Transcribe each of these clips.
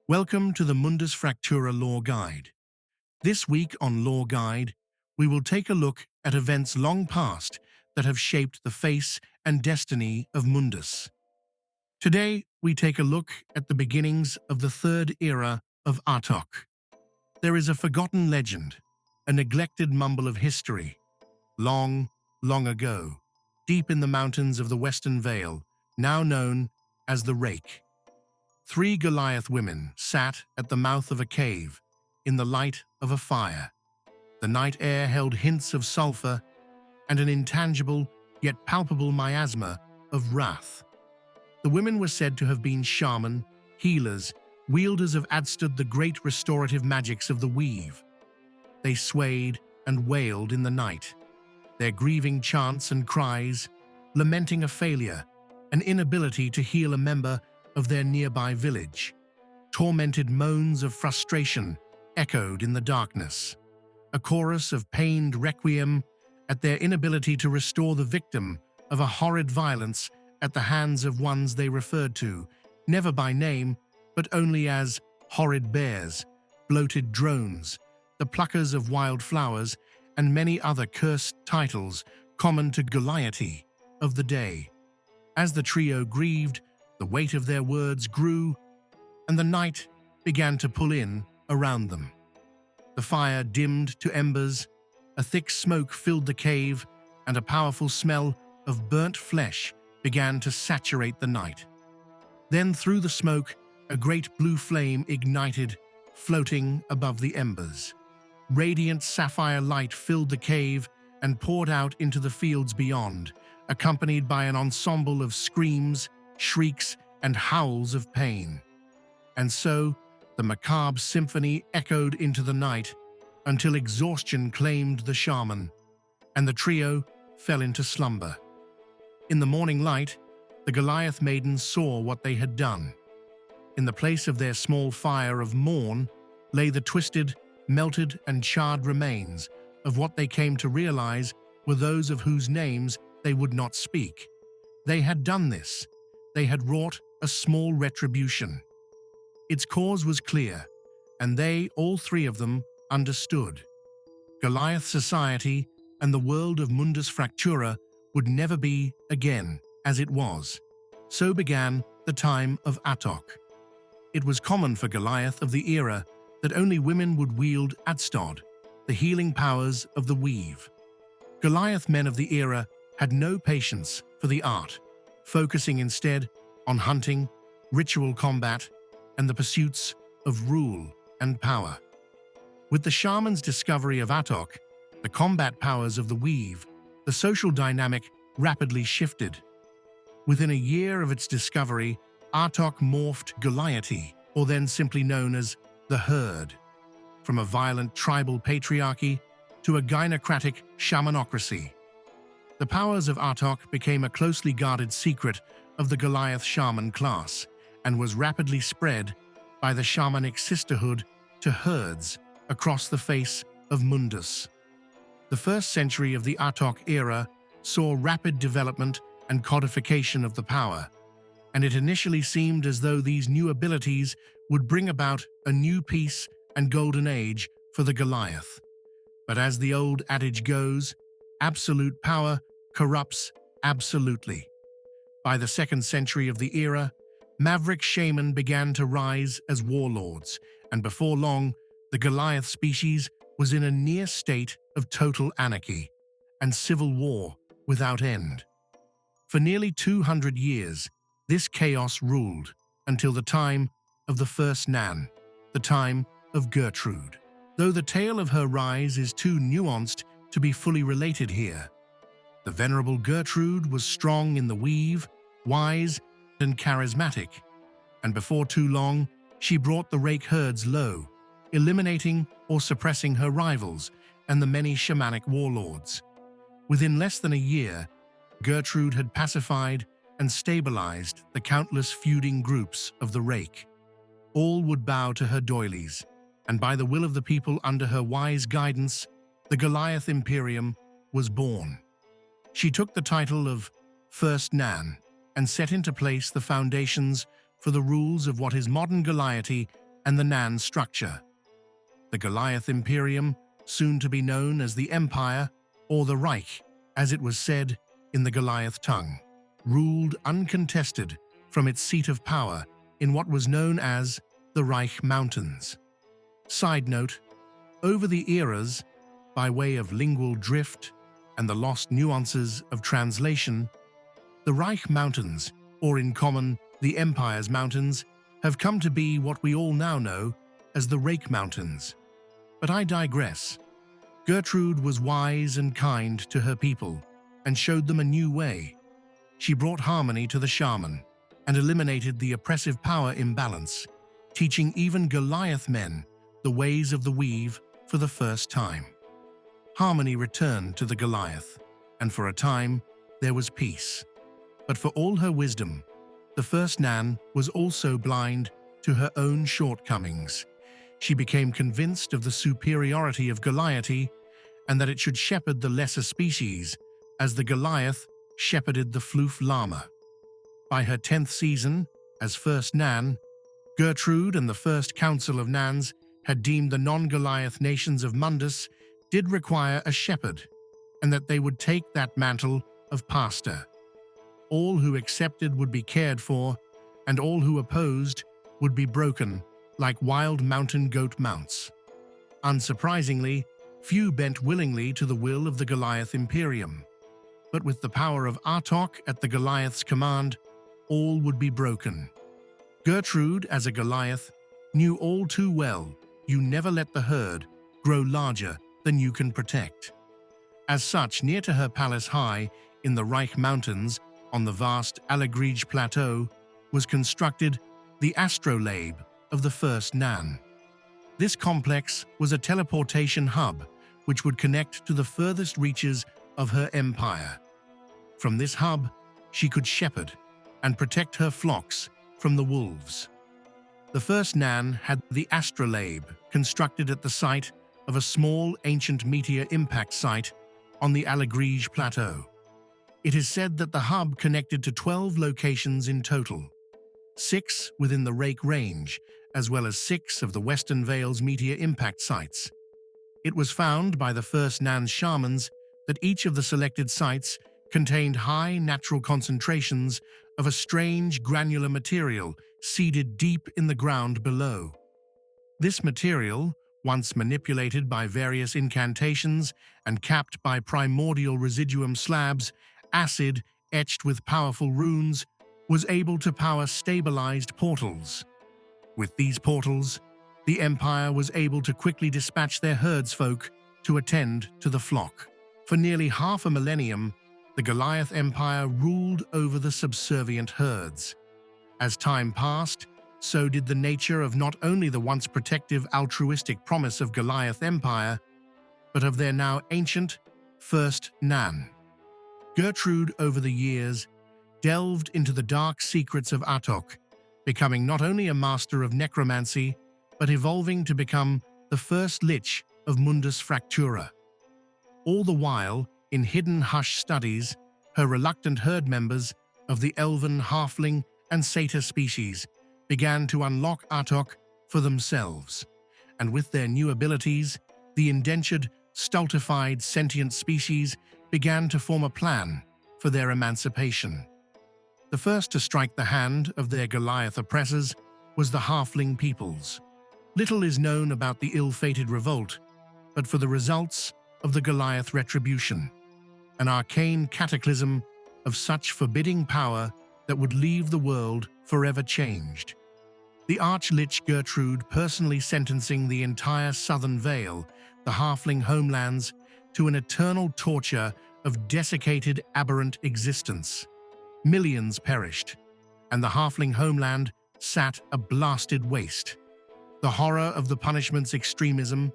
Welcome to the Mundus Fractura Lore Guide. This week on Lore Guide, we will take a look at events long past that have shaped the face and destiny of Mundus. Today, we take a look at the beginnings of the third era of Átök. There is a forgotten legend, a neglected mumble of history. Long, long ago, deep in the mountains of the Western Vale, now known as the Rake, three Goliath women sat at the mouth of a cave, in the light of a fire. The night air held hints of sulfur and an intangible yet palpable miasma of wrath. The women were said to have been shaman, healers, wielders of Adstad, the great restorative magics of the weave. They swayed and wailed in the night, their grieving chants and cries, lamenting a failure, an inability to heal a member of their nearby village. Tormented moans of frustration echoed in the darkness, a chorus of pained requiem at their inability to restore the victim of a horrid violence at the hands of ones they referred to, never by name, but only as horrid bears, bloated drones, the pluckers of wild flowers, and many other cursed titles common to Goliath of the day. As the trio grieved, the weight of their words grew, and the night began to pull in around them. The fire dimmed to embers, a thick smoke filled the cave, and a powerful smell of burnt flesh began to saturate the night. Then through the smoke, a great blue flame ignited, floating above the embers. Radiant sapphire light filled the cave and poured out into the fields beyond, accompanied by an ensemble of screams, shrieks, and howls of pain. And so, the macabre symphony echoed into the night until exhaustion claimed the shaman, and the trio fell into slumber. In the morning light, the Goliath maidens saw what they had done. In the place of their small fire of morn lay the twisted, melted, and charred remains of what they came to realize were those of whose names they would not speak. They had done this. They had wrought a small retribution. Its cause was clear, and they, all three of them, understood. Goliath society and the world of Mundus Fractura would never be again as it was. So began the time of Átök. It was common for Goliath of the era that only women would wield Adstad, the healing powers of the weave. Goliath men of the era had no patience for the art, focusing instead on hunting, ritual combat, and the pursuits of rule and power. With the shaman's discovery of Átök, the combat powers of the weave, the social dynamic rapidly shifted. Within a year of its discovery, Átök morphed Goliath, or then simply known as the Herd, from a violent tribal patriarchy to a gynocratic shamanocracy. The powers of Átök became a closely guarded secret of the Goliath shaman class and was rapidly spread by the shamanic sisterhood to herds across the face of Mundus. The first century of the Átök era saw rapid development and codification of the power, and it initially seemed as though these new abilities would bring about a new peace and golden age for the Goliath. But as the old adage goes, absolute power corrupts absolutely. By the second century of the era, maverick shaman began to rise as warlords, and before long, the Goliath species was in a near state of total anarchy and civil war without end. For nearly 200 years, this chaos ruled until the time of the first Nan, the time of Gertrude. Though the tale of her rise is too nuanced to be fully related here. The venerable Gertrude was strong in the weave, wise and charismatic, and before too long, she brought the Rake herds low, eliminating or suppressing her rivals and the many shamanic warlords. Within less than a year, Gertrude had pacified and stabilized the countless feuding groups of the Rake. All would bow to her doilies, and by the will of the people under her wise guidance, the Goliath Imperium was born. She took the title of First Nan and set into place the foundations for the rules of what is modern Goliath and the Nan structure. The Goliath Imperium, soon to be known as the Empire, or the Reich, as it was said in the Goliath tongue, ruled uncontested from its seat of power in what was known as the Reich Mountains. Side note, over the eras, by way of lingual drift and the lost nuances of translation, the Reich Mountains, or in common, the Empire's Mountains, have come to be what we all now know as the Reich Mountains. But I digress. Gertrude was wise and kind to her people and showed them a new way. She brought harmony to the shaman and eliminated the oppressive power imbalance, teaching even Goliath men the ways of the weave for the first time. Harmony returned to the Goliath, and for a time there was peace. But for all her wisdom, the first Nan was also blind to her own shortcomings. She became convinced of the superiority of Goliath and that it should shepherd the lesser species, as the Goliath shepherded the floof llama. By her 10th season, as first Nan, Gertrude and the first Council of Nans had deemed the non-Goliath nations of Mundus did require a shepherd, and that they would take that mantle of pastor. All who accepted would be cared for, and all who opposed would be broken like wild mountain goat mounts. Unsurprisingly, few bent willingly to the will of the Goliath Imperium. But with the power of Átök at the Goliath's command, all would be broken. Gertrude, as a Goliath, knew all too well you never let the herd grow larger than you can protect. As such, near to her palace high in the Reich Mountains on the vast Allergrige Plateau was constructed the astrolabe of the first Nan. This complex was a teleportation hub which would connect to the furthest reaches of her empire. From this hub, she could shepherd and protect her flocks from the wolves. The first Nan had the astrolabe constructed at the site of a small ancient meteor impact site on the Allergrige Plateau. It is said that the hub connected to 12 locations in total, 6 within the Reich Range, as well as 6 of the Western Vale's meteor impact sites. It was found by the first Nan shamans that each of the selected sites contained high natural concentrations of a strange granular material seeded deep in the ground below. This material, once manipulated by various incantations and capped by primordial residuum slabs, acid etched with powerful runes, was able to power stabilized portals. With these portals, the Empire was able to quickly dispatch their herdsfolk to attend to the flock. For nearly half a millennium, the Goliath Empire ruled over the subservient herds. As time passed, so did the nature of not only the once protective altruistic promise of Goliath Empire, but of their now ancient first Nan. Gertrude, over the years, delved into the dark secrets of Átök, becoming not only a master of necromancy, but evolving to become the first Lich of Mundus Fractura. All the while, in hidden hush studies, her reluctant herd members of the elven, halfling, and satyr species began to unlock Átök for themselves, and with their new abilities, the indentured, stultified sentient species began to form a plan for their emancipation. The first to strike the hand of their Goliath oppressors was the halfling peoples. Little is known about the ill-fated revolt, but for the results of the Goliath retribution, an arcane cataclysm of such forbidding power that would leave the world forever changed. The Arch-Lich Gertrude personally sentencing the entire Southern Vale, the halfling homelands, to an eternal torture of desiccated, aberrant existence. Millions perished, and the halfling homeland sat a blasted waste. The horror of the punishment's extremism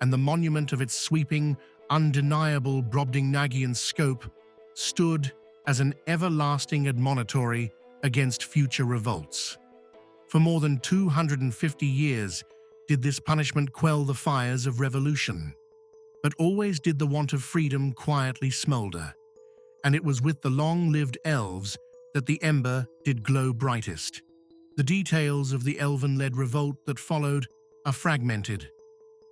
and the monument of its sweeping, undeniable Brobdingnagian scope stood as an everlasting admonitory against future revolts. For more than 250 years did this punishment quell the fires of revolution, but always did the want of freedom quietly smolder, and it was with the long-lived elves that the ember did glow brightest. The details of the elven-led revolt that followed are fragmented.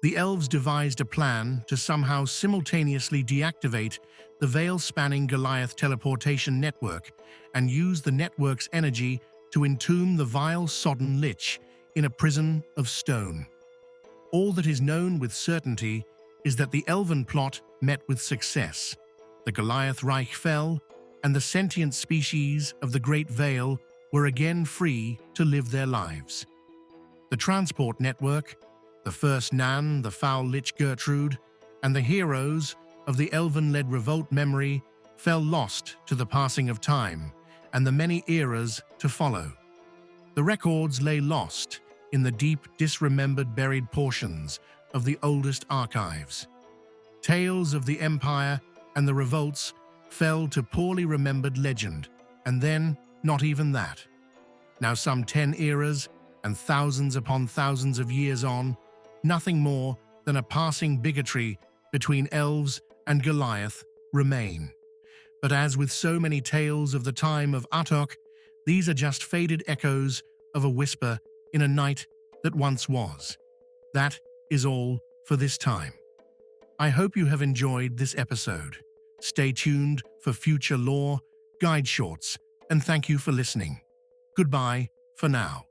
The elves devised a plan to somehow simultaneously deactivate the veil-spanning Goliath teleportation network and use the network's energy to entomb the vile sodden lich in a prison of stone. All that is known with certainty is that the elven plot met with success. The Goliath Reich fell, and the sentient species of the Great Vale were again free to live their lives. The transport network, the first Nan, the foul lich Gertrude, and the heroes of the elven-led revolt memory fell lost to the passing of time and the many eras to follow. The records lay lost in the deep, disremembered buried portions of the oldest archives. Tales of the Empire and the revolts fell to poorly remembered legend, and then not even that. Now some 10 eras and thousands upon thousands of years on, nothing more than a passing bigotry between elves and Goliath remain. But as with so many tales of the time of Átök, these are just faded echoes of a whisper in a night that once was. That is all for this time. I hope you have enjoyed this episode. Stay tuned for future lore, guide shorts, and thank you for listening. Goodbye for now.